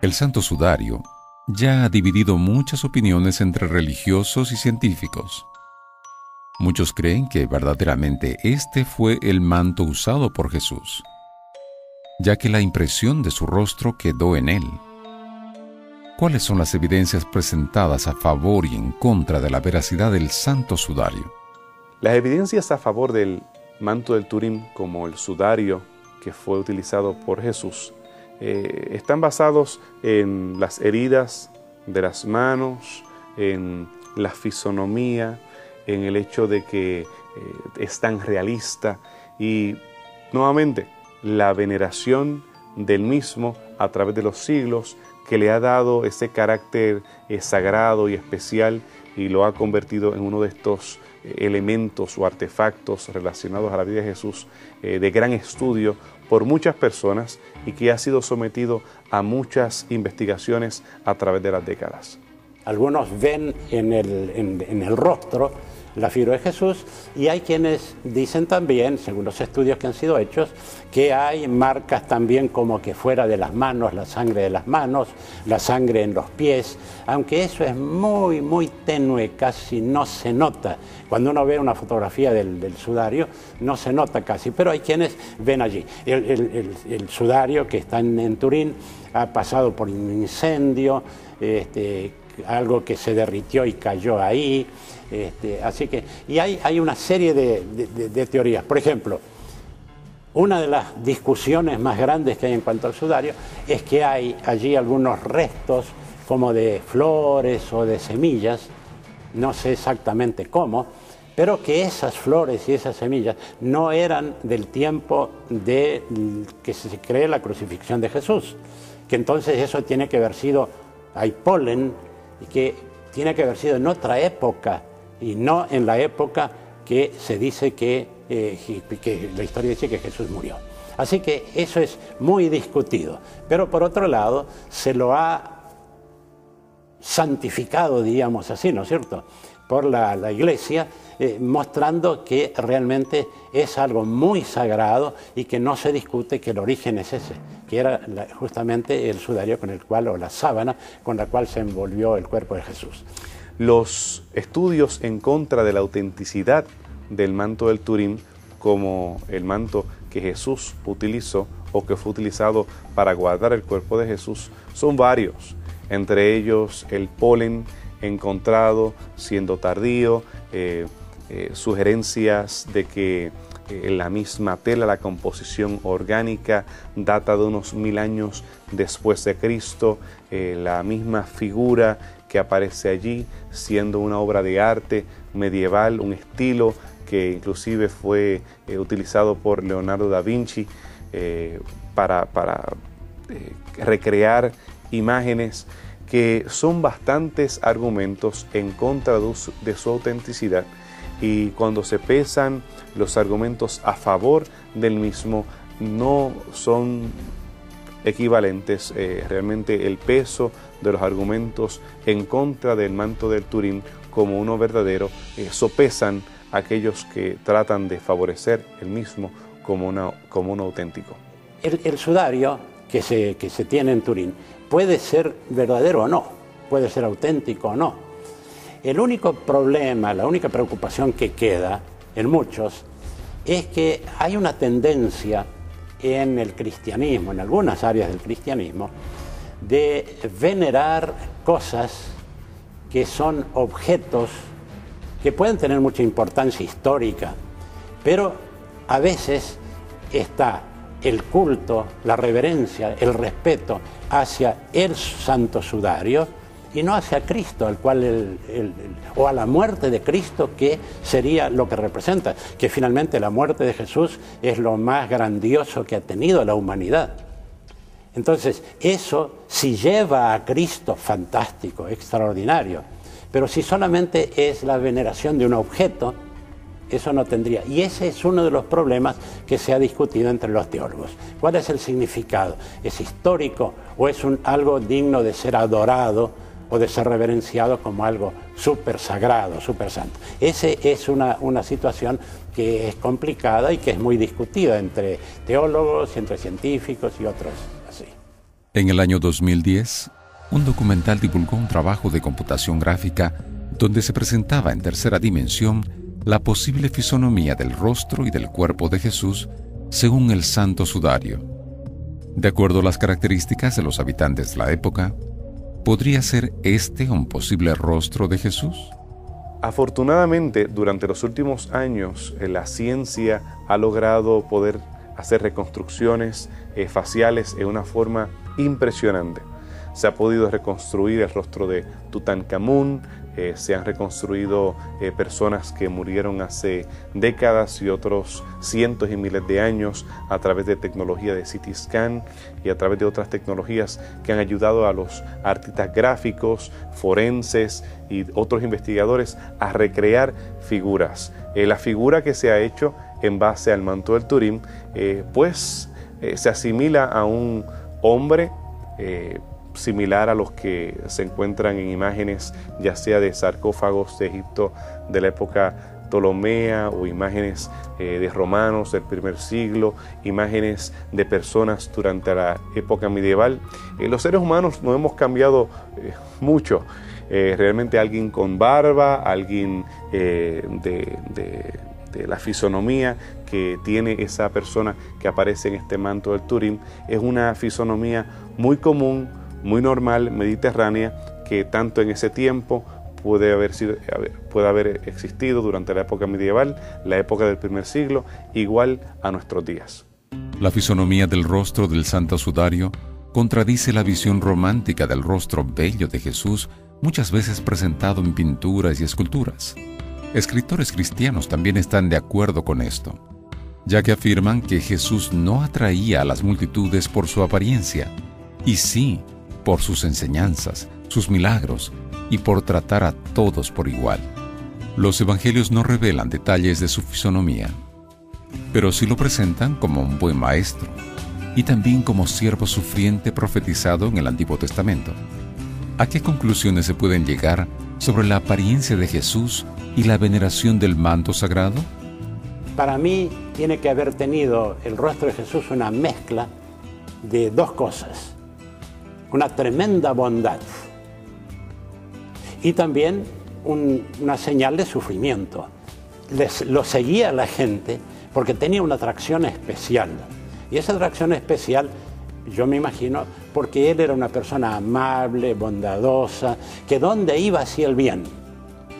El Santo Sudario ya ha dividido muchas opiniones entre religiosos y científicos. Muchos creen que verdaderamente este fue el manto usado por Jesús, ya que la impresión de su rostro quedó en él. ¿Cuáles son las evidencias presentadas a favor y en contra de la veracidad del Santo Sudario? Las evidencias a favor del manto del Turín, como el sudario que fue utilizado por Jesús, están basados en las heridas de las manos, en la fisonomía, en el hecho de que es tan realista y, nuevamente, la veneración del mismo a través de los siglos que le ha dado ese carácter sagrado y especial y lo ha convertido en uno de estos elementos o artefactos relacionados a la vida de Jesús de gran estudio por muchas personas y que ha sido sometido a muchas investigaciones a través de las décadas. Algunos ven en el rostro la figura de Jesús y hay quienes dicen también, según los estudios que han sido hechos, que hay marcas también como que fuera de las manos, la sangre de las manos, la sangre en los pies, aunque eso es muy, muy tenue, casi no se nota. Cuando uno ve una fotografía del sudario, no se nota casi, pero hay quienes ven allí. El sudario que está en Turín ha pasado por un incendio, algo que se derritió y cayó ahí, así que, y hay una serie de teorías. Por ejemplo, una de las discusiones más grandes que hay en cuanto al sudario es que hay allí algunos restos como de flores o de semillas, no sé exactamente cómo, pero que esas flores y esas semillas no eran del tiempo de que se cree la crucifixión de Jesús, que entonces eso tiene que haber sido, hay polen, y que tiene que haber sido en otra época y no en la época que se dice que la historia dice que Jesús murió. Así que eso es muy discutido, pero por otro lado se lo ha santificado, diríamos así, ¿no es cierto?, por la Iglesia, mostrando que realmente es algo muy sagrado y que no se discute que el origen es ese, que era justamente el sudario con el cual, o la sábana con la cual se envolvió el cuerpo de Jesús. Los estudios en contra de la autenticidad del manto del Turín, como el manto que Jesús utilizó o que fue utilizado para guardar el cuerpo de Jesús, son varios, entre ellos el polen encontrado siendo tardío, sugerencias de que la misma tela, la composición orgánica, data de unos 1000 años después de Cristo, la misma figura que aparece allí siendo una obra de arte medieval, un estilo que inclusive fue utilizado por Leonardo da Vinci para recrear imágenes, que son bastantes argumentos en contra de su autenticidad, y cuando se pesan los argumentos a favor del mismo no son equivalentes. Realmente el peso de los argumentos en contra del manto del Turín como uno verdadero sopesan a aquellos que tratan de favorecer el mismo como un auténtico. El sudario que se tiene en Turín puede ser verdadero o no, puede ser auténtico o no. El único problema, la única preocupación que queda en muchos es que hay una tendencia en el cristianismo, en algunas áreas del cristianismo, de venerar cosas que son objetos que pueden tener mucha importancia histórica, pero a veces está el culto, la reverencia, el respeto hacia el santo sudario y no hacia Cristo, al cual o a la muerte de Cristo, que sería lo que representa, que finalmente la muerte de Jesús es lo más grandioso que ha tenido la humanidad. Entonces, eso si lleva a Cristo, fantástico, extraordinario, pero si solamente es la veneración de un objeto, eso no tendría. Y ese es uno de los problemas que se ha discutido entre los teólogos. ¿Cuál es el significado? ¿Es histórico o es algo digno de ser adorado o de ser reverenciado como algo súper sagrado, súper santo? Esa es una situación que es complicada y que es muy discutida entre teólogos, entre científicos y otros así. En el año 2010, un documental divulgó un trabajo de computación gráfica donde se presentaba en tercera dimensión la posible fisonomía del rostro y del cuerpo de Jesús según el Santo Sudario. De acuerdo a las características de los habitantes de la época, ¿podría ser este un posible rostro de Jesús? Afortunadamente, durante los últimos años, la ciencia ha logrado poder hacer reconstrucciones faciales en una forma impresionante. Se ha podido reconstruir el rostro de Tutankamón, se han reconstruido personas que murieron hace décadas y otros cientos y miles de años a través de tecnología de CT scan y a través de otras tecnologías que han ayudado a los artistas gráficos, forenses y otros investigadores a recrear figuras. La figura que se ha hecho en base al manto del Turín, se asimila a un hombre similar a los que se encuentran en imágenes ya sea de sarcófagos de Egipto de la época ptolomea o imágenes de romanos del primer siglo, imágenes de personas durante la época medieval. Los seres humanos no hemos cambiado mucho. Realmente alguien con barba, alguien de la fisonomía que tiene esa persona que aparece en este manto del Turín, es una fisonomía muy común, muy normal, mediterránea, que tanto en ese tiempo puede haber existido durante la época medieval, la época del primer siglo, igual a nuestros días. La fisonomía del rostro del Santo Sudario contradice la visión romántica del rostro bello de Jesús, muchas veces presentado en pinturas y esculturas. Escritores cristianos también están de acuerdo con esto, ya que afirman que Jesús no atraía a las multitudes por su apariencia, y sí por sus enseñanzas, sus milagros y por tratar a todos por igual. Los evangelios no revelan detalles de su fisonomía, pero sí lo presentan como un buen maestro y también como siervo sufriente profetizado en el Antiguo Testamento. ¿A qué conclusiones se pueden llegar sobre la apariencia de Jesús y la veneración del manto sagrado? Para mí tiene que haber tenido el rostro de Jesús una mezcla de dos cosas. Una tremenda bondad y también una señal de sufrimiento. Lo seguía la gente porque tenía una atracción especial. Y esa atracción especial, yo me imagino, porque él era una persona amable, bondadosa, que donde iba hacía el bien.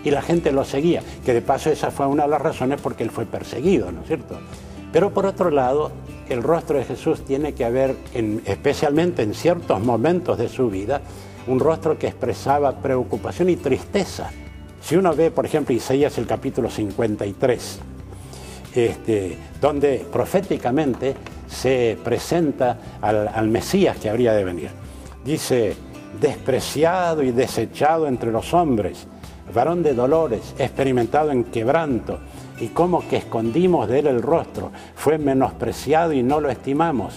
Y la gente lo seguía, que de paso esa fue una de las razones por que él fue perseguido, ¿no es cierto? Pero por otro lado, el rostro de Jesús tiene que haber, especialmente en ciertos momentos de su vida, un rostro que expresaba preocupación y tristeza. Si uno ve, por ejemplo, Isaías el capítulo 53, donde proféticamente se presenta al Mesías que habría de venir. Dice, despreciado y desechado entre los hombres, varón de dolores, experimentado en quebranto, y como que escondimos de él el rostro, fue menospreciado y no lo estimamos.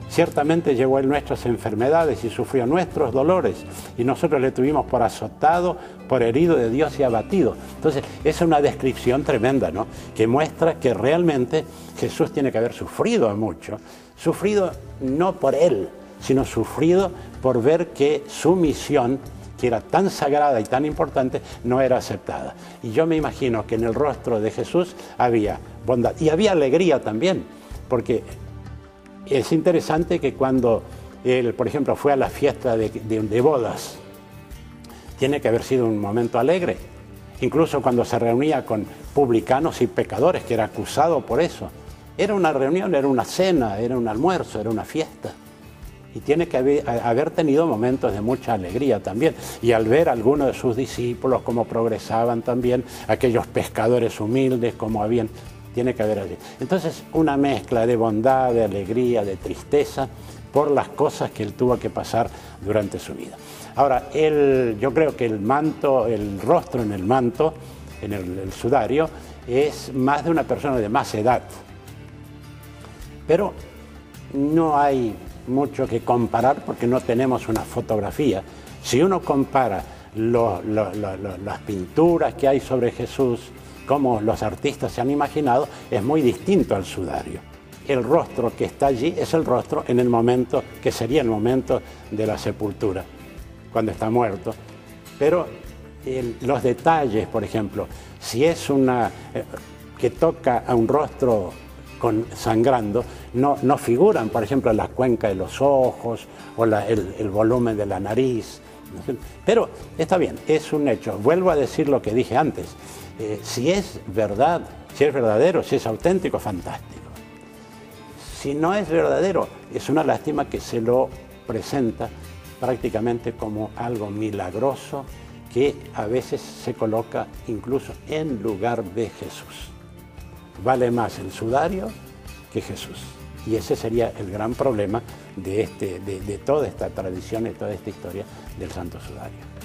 Ciertamente llevó él nuestras enfermedades y sufrió nuestros dolores, y nosotros le tuvimos por azotado, por herido de Dios y abatido. Entonces, esa es una descripción tremenda, ¿no? Que muestra que realmente Jesús tiene que haber sufrido mucho, sufrido no por él, sino sufrido por ver que su misión, que era tan sagrada y tan importante, no era aceptada. Y yo me imagino que en el rostro de Jesús había bondad y había alegría también, porque es interesante que cuando él, por ejemplo, fue a la fiesta de bodas, tiene que haber sido un momento alegre, incluso cuando se reunía con publicanos y pecadores, que era acusado por eso. Era una reunión, era una cena, era un almuerzo, era una fiesta. Y tiene que haber tenido momentos de mucha alegría también. Y al ver a algunos de sus discípulos cómo progresaban también, aquellos pescadores humildes como habían, tiene que haber alegría. Entonces, una mezcla de bondad, de alegría, de tristeza por las cosas que él tuvo que pasar durante su vida. Ahora, yo creo que el manto, el rostro en el manto, en el sudario, es más de una persona de más edad. Pero no hay mucho que comparar porque no tenemos una fotografía. Si uno compara las pinturas que hay sobre Jesús, como los artistas se han imaginado, es muy distinto al sudario. el rostro que está allí es el rostro en el momento, que sería el momento de la sepultura, cuando está muerto. Pero los detalles, por ejemplo, si es una que toca a un rostro sangrando, no figuran, por ejemplo, la cuenca de los ojos o el volumen de la nariz. Pero está bien, es un hecho. Vuelvo a decir lo que dije antes. Si es verdad, si es verdadero, si es auténtico, fantástico. Si no es verdadero, es una lástima que se lo presenta prácticamente como algo milagroso que a veces se coloca incluso en lugar de Jesús. Vale más el sudario que Jesús. Y ese sería el gran problema de toda esta tradición y toda esta historia del Santo Sudario.